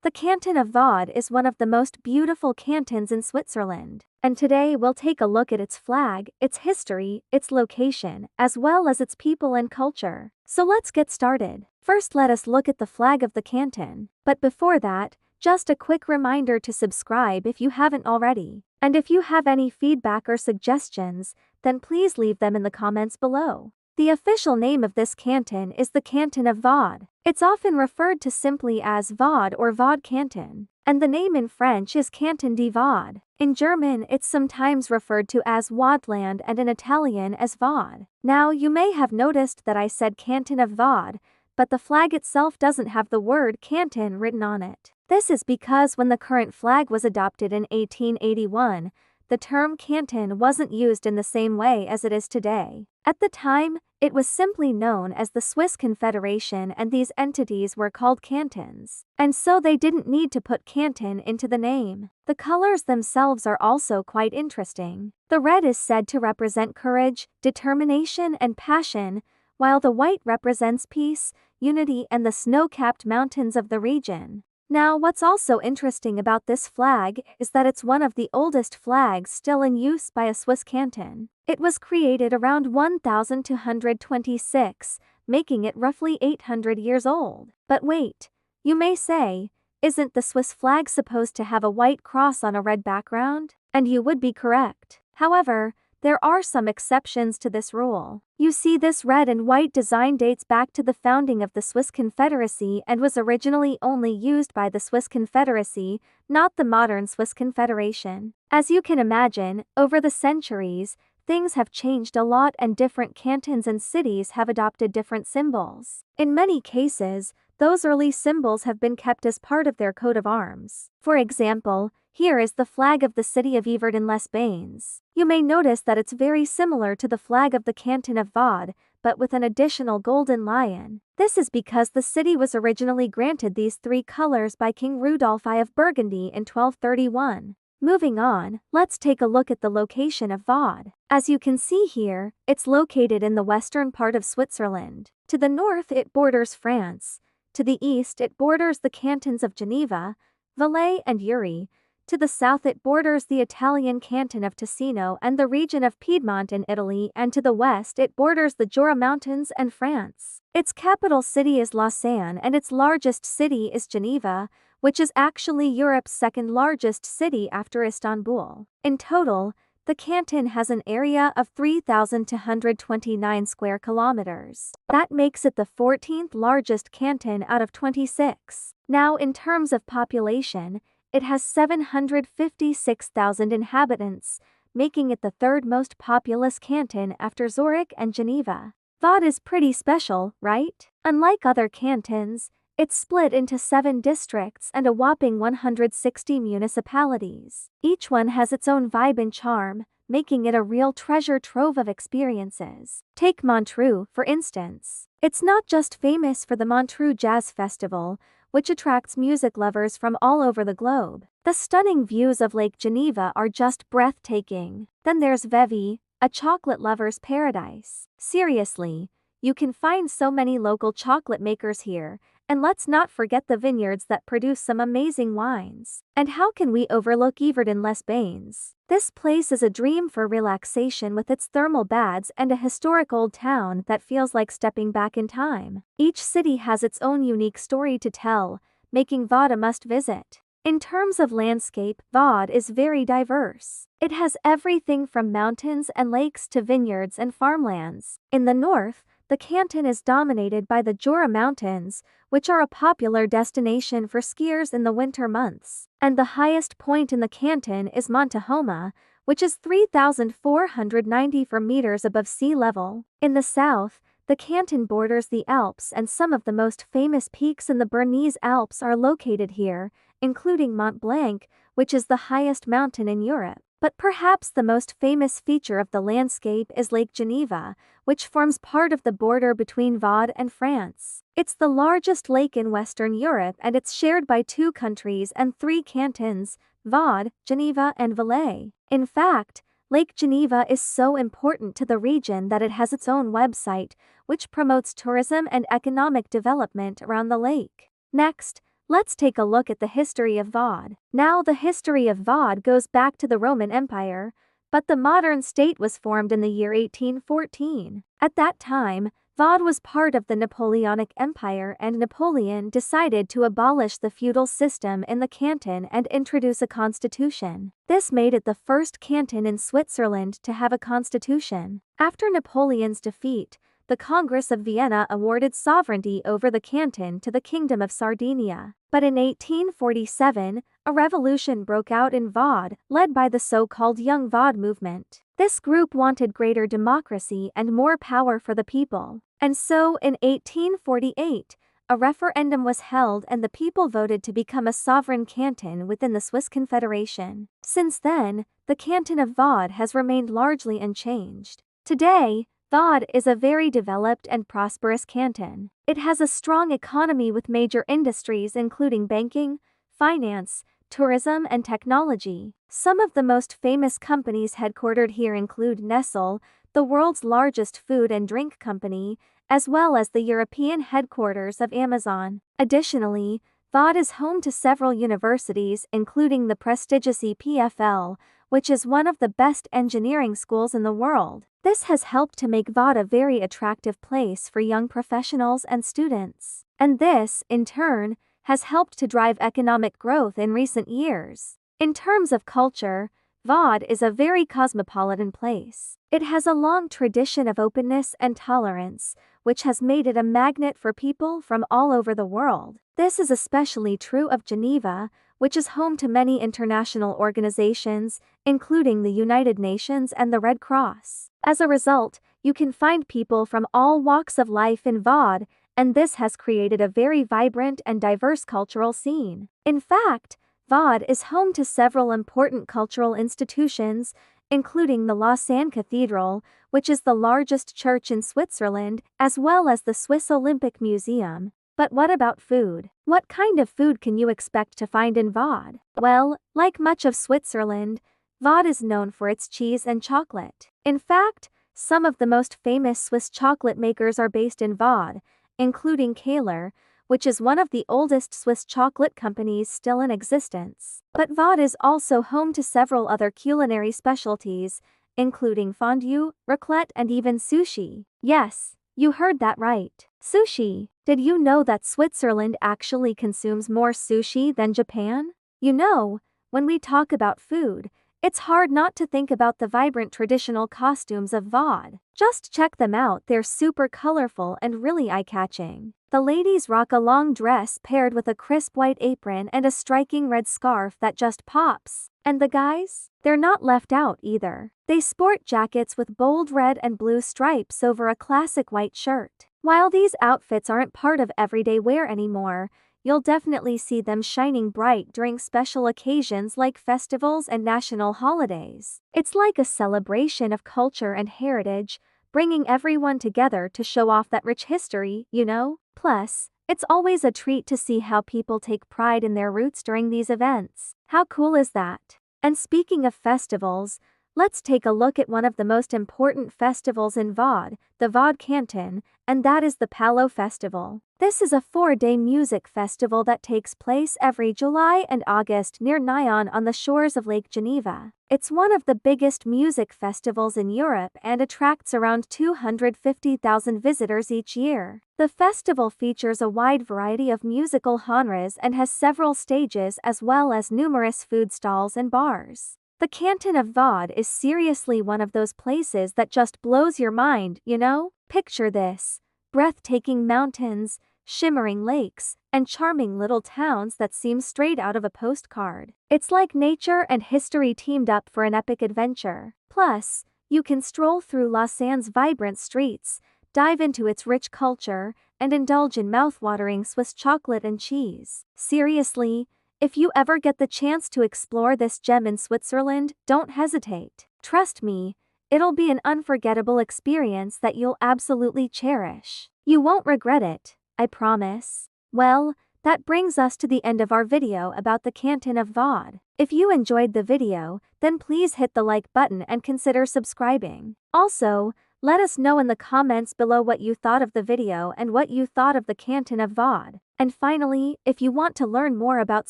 The Canton of Vaud is one of the most beautiful cantons in Switzerland, and today we'll take a look at its flag, its history, its location, as well as its people and culture. So let's get started. First, let us look at the flag of the canton. But before that, just a quick reminder to subscribe if you haven't already. And if you have any feedback or suggestions, then please leave them in the comments below. The official name of this canton is the Canton of Vaud. It's often referred to simply as Vaud or Vaud Canton, and the name in French is Canton Vaud. In German, it's sometimes referred to as Vaudland and in Italian as Vaud. Now, you may have noticed that I said Canton of Vaud, but the flag itself doesn't have the word canton written on it. This is because when the current flag was adopted in 1881, the term canton wasn't used in the same way as it is today. At the time, it was simply known as the Swiss Confederation, and these entities were called cantons, and so they didn't need to put canton into the name. The colors themselves are also quite interesting. The red is said to represent courage, determination, and passion, while the white represents peace, unity, and the snow-capped mountains of the region. Now, what's also interesting about this flag is that it's one of the oldest flags still in use by a Swiss canton. It was created around 1226, making it roughly 800 years old. But wait, you may say, isn't the Swiss flag supposed to have a white cross on a red background? And you would be correct. However, there are some exceptions to this rule. You see, this red and white design dates back to the founding of the Swiss Confederacy and was originally only used by the Swiss Confederacy, not the modern Swiss Confederation. As you can imagine, over the centuries, things have changed a lot and different cantons and cities have adopted different symbols. In many cases, those early symbols have been kept as part of their coat of arms. For example, here is the flag of the city of Yverdon-les-Bains. You may notice that it's very similar to the flag of the Canton of Vaud, but with an additional golden lion. This is because the city was originally granted these three colors by King Rudolph I of Burgundy in 1231. Moving on, let's take a look at the location of Vaud. As you can see here, it's located in the western part of Switzerland. To the north, it borders France. To the east, it borders the cantons of Geneva, Valais, and Uri. To the south, it borders the Italian canton of Ticino and the region of Piedmont in Italy, and to the west, it borders the Jura Mountains and France. Its capital city is Lausanne, and its largest city is Geneva, which is actually Europe's second largest city after Istanbul. In total, the canton has an area of 3,229 square kilometers. That makes it the 14th largest canton out of 26. Now, in terms of population, it has 756,000 inhabitants, making it the third most populous canton after Zurich and Geneva. Vaud is pretty special, right? Unlike other cantons, it's split into 7 districts and a whopping 160 municipalities. Each one has its own vibe and charm, making it a real treasure trove of experiences. Take Montreux, for instance. It's not just famous for the Montreux Jazz Festival, which attracts music lovers from all over the globe. The stunning views of Lake Geneva are just breathtaking. Then there's Vevey, a chocolate lover's paradise. Seriously, you can find so many local chocolate makers here, and let's not forget the vineyards that produce some amazing wines. And how can we overlook Yverdon-les-Bains? This place is a dream for relaxation with its thermal baths and a historic old town that feels like stepping back in time. Each city has its own unique story to tell, making Vaud a must-visit. In terms of landscape, Vaud is very diverse. It has everything from mountains and lakes to vineyards and farmlands. In the north, the canton is dominated by the Jura Mountains, which are a popular destination for skiers in the winter months. And the highest point in the canton is Montehoma, which is 3,494 meters above sea level. In the south, the canton borders the Alps, and some of the most famous peaks in the Bernese Alps are located here, including Mont Blanc, which is the highest mountain in Europe. But perhaps the most famous feature of the landscape is Lake Geneva, which forms part of the border between Vaud and France. It's the largest lake in Western Europe, and it's shared by 2 countries and 3 cantons, Vaud, Geneva, and Valais. In fact, Lake Geneva is so important to the region that it has its own website, which promotes tourism and economic development around the lake. Next, let's take a look at the history of Vaud. Now, the history of Vaud goes back to the Roman Empire, but the modern state was formed in the year 1814. At that time, Vaud was part of the Napoleonic Empire, and Napoleon decided to abolish the feudal system in the canton and introduce a constitution. This made it the first canton in Switzerland to have a constitution. After Napoleon's defeat, the Congress of Vienna awarded sovereignty over the canton to the Kingdom of Sardinia. But in 1847, a revolution broke out in Vaud, led by the so-called Young Vaud movement. This group wanted greater democracy and more power for the people. And so, in 1848, a referendum was held and the people voted to become a sovereign canton within the Swiss Confederation. Since then, the canton of Vaud has remained largely unchanged. Today, Vaud is a very developed and prosperous canton. It has a strong economy with major industries including banking, finance, tourism and technology. Some of the most famous companies headquartered here include Nestle, the world's largest food and drink company, as well as the European headquarters of Amazon. Additionally, Vaud is home to several universities including the prestigious EPFL, which is one of the best engineering schools in the world. This has helped to make Vaud a very attractive place for young professionals and students. And this, in turn, has helped to drive economic growth in recent years. In terms of culture, Vaud is a very cosmopolitan place. It has a long tradition of openness and tolerance, which has made it a magnet for people from all over the world. This is especially true of Geneva, which is home to many international organizations, including the United Nations and the Red Cross. As a result, you can find people from all walks of life in Vaud, and this has created a very vibrant and diverse cultural scene. In fact, Vaud is home to several important cultural institutions, including the Lausanne Cathedral, which is the largest church in Switzerland, as well as the Swiss Olympic Museum. But what about food? What kind of food can you expect to find in Vaud? Well, like much of Switzerland, Vaud is known for its cheese and chocolate. In fact, some of the most famous Swiss chocolate makers are based in Vaud, including Keller, which is one of the oldest Swiss chocolate companies still in existence. But Vaud is also home to several other culinary specialties, including fondue, raclette and even sushi. Yes, you heard that right. Sushi. Did you know that Switzerland actually consumes more sushi than Japan? You know, when we talk about food, it's hard not to think about the vibrant traditional costumes of Vaud. Just check them out, they're super colorful and really eye-catching. The ladies rock a long dress paired with a crisp white apron and a striking red scarf that just pops. And the guys? They're not left out either. They sport jackets with bold red and blue stripes over a classic white shirt. While these outfits aren't part of everyday wear anymore, you'll definitely see them shining bright during special occasions like festivals and national holidays. It's like a celebration of culture and heritage, bringing everyone together to show off that rich history, you know? Plus, it's always a treat to see how people take pride in their roots during these events. How cool is that? And speaking of festivals, let's take a look at one of the most important festivals in Vaud, the Vaud Canton, and that is the Palo Festival. This is a 4-day music festival that takes place every July and August near Nyon on the shores of Lake Geneva. It's one of the biggest music festivals in Europe and attracts around 250,000 visitors each year. The festival features a wide variety of musical genres and has several stages as well as numerous food stalls and bars. The Canton of Vaud is seriously one of those places that just blows your mind, you know? Picture this: breathtaking mountains, shimmering lakes, and charming little towns that seem straight out of a postcard. It's like nature and history teamed up for an epic adventure. Plus, you can stroll through Lausanne's vibrant streets, dive into its rich culture, and indulge in mouth-watering Swiss chocolate and cheese. Seriously, if you ever get the chance to explore this gem in Switzerland, don't hesitate. Trust me, it'll be an unforgettable experience that you'll absolutely cherish. You won't regret it, I promise. Well, that brings us to the end of our video about the Canton of Vaud. If you enjoyed the video, then please hit the like button and consider subscribing. Also, let us know in the comments below what you thought of the video and what you thought of the Canton of Vaud. And finally, if you want to learn more about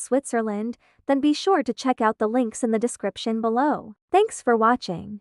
Switzerland, then be sure to check out the links in the description below. Thanks for watching.